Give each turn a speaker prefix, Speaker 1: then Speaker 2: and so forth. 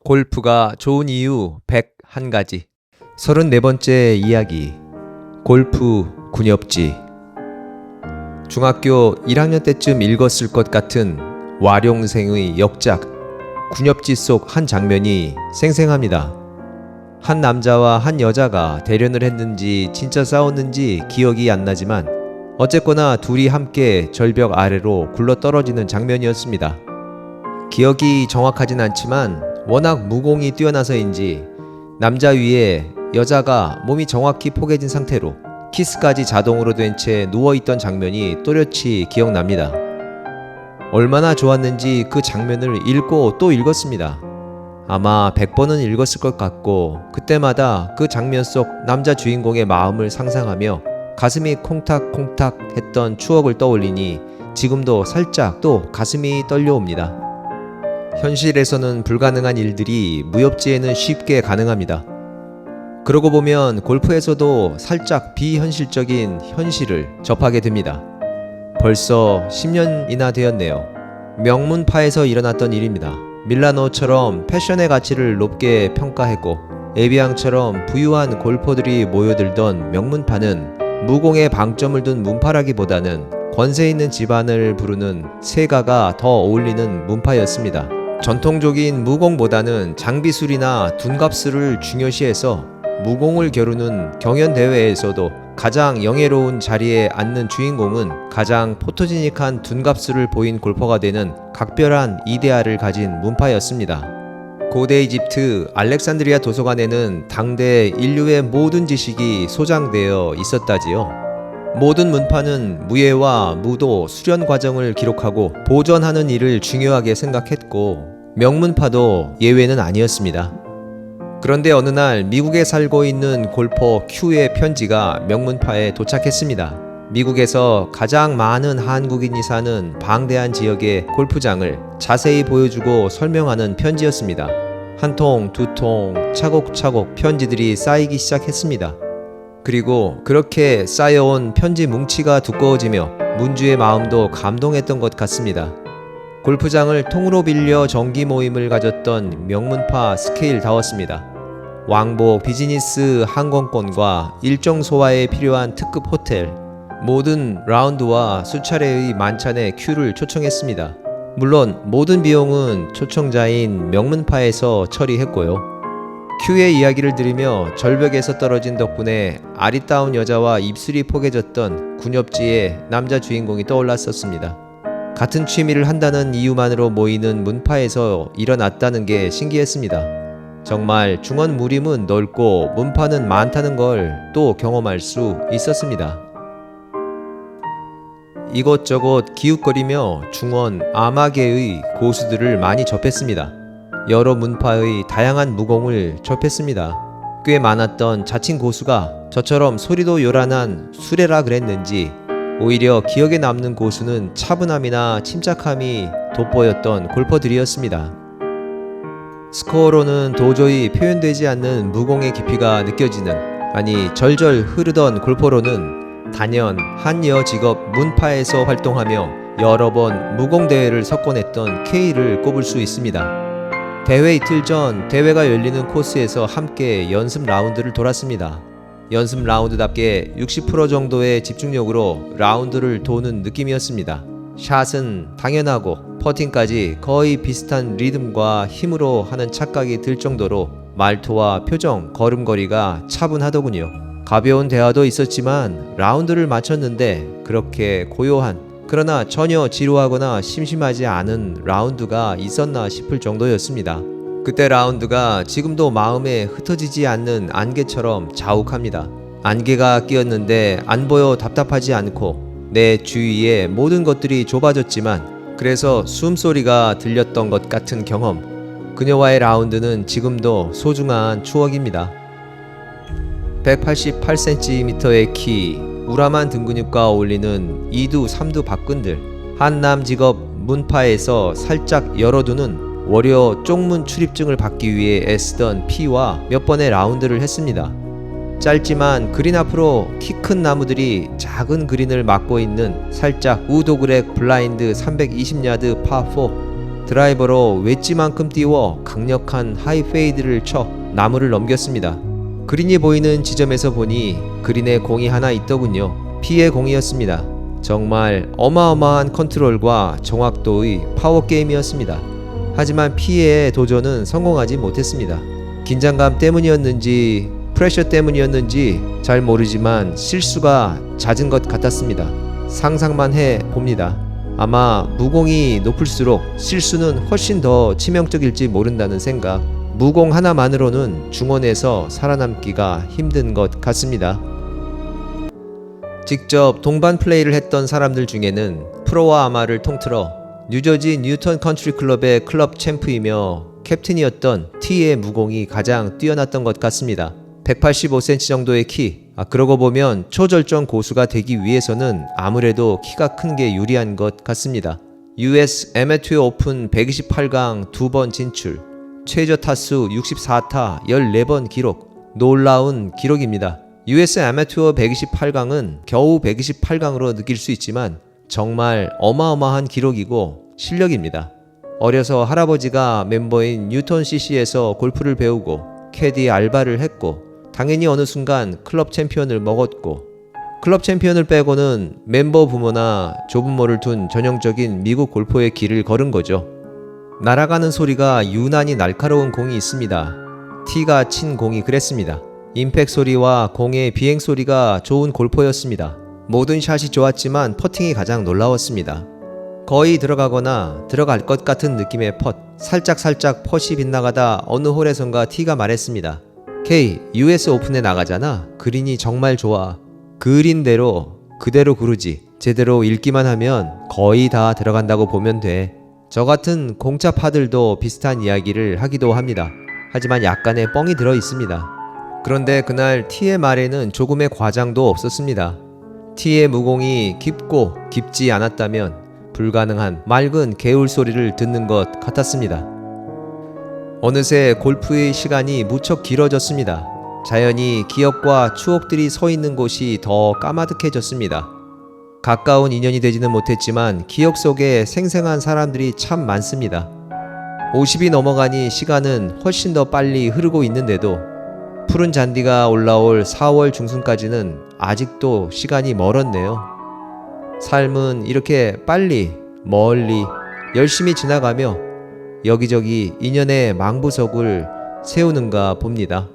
Speaker 1: 골프가 좋은 이유 101가지 34번째 이야기 골프 군엽지. 중학교 1학년 때쯤 읽었을 것 같은 와룡생의 역작 군엽지 속 한 장면이 생생합니다. 한 남자와 한 여자가 대련을 했는지 진짜 싸웠는지 기억이 안 나지만 어쨌거나 둘이 함께 절벽 아래로 굴러떨어지는 장면이었습니다. 기억이 정확하진 않지만 워낙 무공이 뛰어나서인지 남자 위에 여자가 몸이 정확히 포개진 상태로 키스까지 자동으로 된 채 누워있던 장면이 또렷이 기억납니다. 얼마나 좋았는지 그 장면을 읽고 또 읽었습니다. 아마 100번은 읽었을 것 같고 그때마다 그 장면 속 남자 주인공의 마음을 상상하며 가슴이 콩닥콩닥 했던 추억을 떠올리니 지금도 살짝 또 가슴이 떨려옵니다. 현실에서는 불가능한 일들이 무협지에는 쉽게 가능합니다. 그러고 보면 골프에서도 살짝 비현실적인 현실을 접하게 됩니다. 벌써 10년이나 되었네요. 명문파에서 일어났던 일입니다. 밀라노처럼 패션의 가치를 높게 평가했고 에비앙처럼 부유한 골퍼들이 모여들던 명문파는 무공에 방점을 둔 문파라기보다는 권세 있는 집안을 부르는 세가가 더 어울리는 문파였습니다. 전통적인 무공보다는 장비술이나 둔갑술을 중요시해서 무공을 겨루는 경연대회에서도 가장 영예로운 자리에 앉는 주인공은 가장 포토제닉한 둔갑술을 보인 골퍼가 되는 각별한 이데아를 가진 문파였습니다. 고대 이집트 알렉산드리아 도서관에는 당대 인류의 모든 지식이 소장되어 있었다지요. 모든 문파는 무예와 무도, 수련 과정을 기록하고 보존하는 일을 중요하게 생각했고 명문파도 예외는 아니었습니다. 그런데 어느 날 미국에 살고 있는 골퍼 Q의 편지가 명문파에 도착했습니다. 미국에서 가장 많은 한국인이 사는 방대한 지역의 골프장을 자세히 보여주고 설명하는 편지였습니다. 한 통, 두 통, 차곡차곡 편지들이 쌓이기 시작했습니다. 그리고 그렇게 쌓여온 편지 뭉치가 두꺼워지며 문주의 마음도 감동했던 것 같습니다. 골프장을 통으로 빌려 정기 모임을 가졌던 명문파 스케일다웠습니다. 왕복 비즈니스 항공권과 일정 소화에 필요한 특급 호텔, 모든 라운드와 수차례의 만찬에 큐를 초청했습니다. 물론 모든 비용은 초청자인 명문파에서 처리했고요. 큐의 이야기를 들으며 절벽에서 떨어진 덕분에 아리따운 여자와 입술이 포개졌던 군엽지의 남자 주인공이 떠올랐었습니다. 같은 취미를 한다는 이유만으로 모이는 문파에서 일어났다는 게 신기했습니다. 정말 중원 무림은 넓고 문파는 많다는 걸 또 경험할 수 있었습니다. 이곳저곳 기웃거리며 중원 아마계의 고수들을 많이 접했습니다. 여러 문파의 다양한 무공을 접했습니다. 꽤 많았던 자칭 고수가 저처럼 소리도 요란한 수레라 그랬는지 오히려 기억에 남는 고수는 차분함이나 침착함이 돋보였던 골퍼들이었습니다. 스코어로는 도저히 표현되지 않는 무공의 깊이가 느껴지는, 아니 절절 흐르던 골퍼로는 단연 한여 직업 문파에서 활동하며 여러 번 무공대회를 석권했던 K를 꼽을 수 있습니다. 대회 이틀 전 대회가 열리는 코스에서 함께 연습 라운드를 돌았습니다. 연습 라운드답게 60% 정도의 집중력으로 라운드를 도는 느낌이었습니다. 샷은 당연하고 퍼팅까지 거의 비슷한 리듬과 힘으로 하는 착각이 들 정도로 말투와 표정, 걸음걸이가 차분하더군요. 가벼운 대화도 있었지만 라운드를 마쳤는데 그렇게 고요한, 그러나 전혀 지루하거나 심심하지 않은 라운드가 있었나 싶을 정도였습니다. 그때 라운드가 지금도 마음에 흩어지지 않는 안개처럼 자욱합니다. 안개가 끼었는데 안 보여 답답하지 않고 내 주위의 모든 것들이 좁아졌지만 그래서 숨소리가 들렸던 것 같은 경험. 그녀와의 라운드는 지금도 소중한 추억입니다. 188cm의 키, 우람한 등 근육과 어울리는 2두 3두 박근들, 한남 직업 문파에서 살짝 열어두는 월요 쪽문 출입증을 받기 위해 애쓰던 P와 몇 번의 라운드를 했습니다. 짧지만 그린 앞으로 키 큰 나무들이 작은 그린을 막고 있는 살짝 우도그렉 블라인드 320야드 파4. 드라이버로 웨지만큼 띄워 강력한 하이 페이드를 쳐 나무를 넘겼습니다. 그린이 보이는 지점에서 보니 그린에 공이 하나 있더군요. 피의 공이었습니다. 정말 어마어마한 컨트롤과 정확도의 파워게임이었습니다. 하지만 피의 도전은 성공하지 못했습니다. 긴장감 때문이었는지 프레셔 때문이었는지 잘 모르지만 실수가 잦은 것 같았습니다. 상상만 해 봅니다. 아마 무공이 높을수록 실수는 훨씬 더 치명적일지 모른다는 생각. 무공 하나만으로는 중원에서 살아남기가 힘든 것 같습니다. 직접 동반 플레이를 했던 사람들 중에는 프로와 아마를 통틀어 뉴저지 뉴턴 컨트리 클럽의 클럽 챔프이며 캡틴이었던 T의 무공이 가장 뛰어났던 것 같습니다. 185cm 정도의 키. 그러고 보면 초절정 고수가 되기 위해서는 아무래도 키가 큰 게 유리한 것 같습니다. US 애매투어 오픈 128강 2번 진출, 최저 타수 64타 14번 기록, 놀라운 기록입니다. US 애매투어 128강은 겨우 128강으로 느낄 수 있지만 정말 어마어마한 기록이고 실력입니다. 어려서 할아버지가 멤버인 뉴턴 CC에서 골프를 배우고 캐디 알바를 했고 당연히 어느 순간 클럽 챔피언을 먹었고 클럽 챔피언을 빼고는 멤버 부모나 조부모를 둔 전형적인 미국 골퍼의 길을 걸은 거죠. 날아가는 소리가 유난히 날카로운 공이 있습니다. T가 친 공이 그랬습니다. 임팩 소리와 공의 비행 소리가 좋은 골퍼였습니다. 모든 샷이 좋았지만 퍼팅이 가장 놀라웠습니다. 거의 들어가거나 들어갈 것 같은 느낌의 펫. 살짝 펫이 빗나가다 어느 홀에선가 T가 말했습니다. K, US 오픈에 나가잖아. 그린이 정말 좋아. 그린대로 그대로 구르지. 제대로 읽기만 하면 거의 다 들어간다고 보면 돼. 저 같은 공짜 파들도 비슷한 이야기를 하기도 합니다. 하지만 약간의 뻥이 들어 있습니다. 그런데 그날 T의 말에는 조금의 과장도 없었습니다. T의 무공이 깊고 깊지 않았다면 불가능한 맑은 개울 소리를 듣는 것 같았습니다. 어느새 골프의 시간이 무척 길어졌습니다. 자연히 기억과 추억들이 서 있는 곳이 더 까마득해졌습니다. 가까운 인연이 되지는 못했지만 기억 속에 생생한 사람들이 참 많습니다. 50이 넘어가니 시간은 훨씬 더 빨리 흐르고 있는데도 푸른 잔디가 올라올 4월 중순까지는 아직도 시간이 멀었네요. 삶은 이렇게 빨리, 멀리, 열심히 지나가며 여기저기 인연의 망부석을 세우는가 봅니다.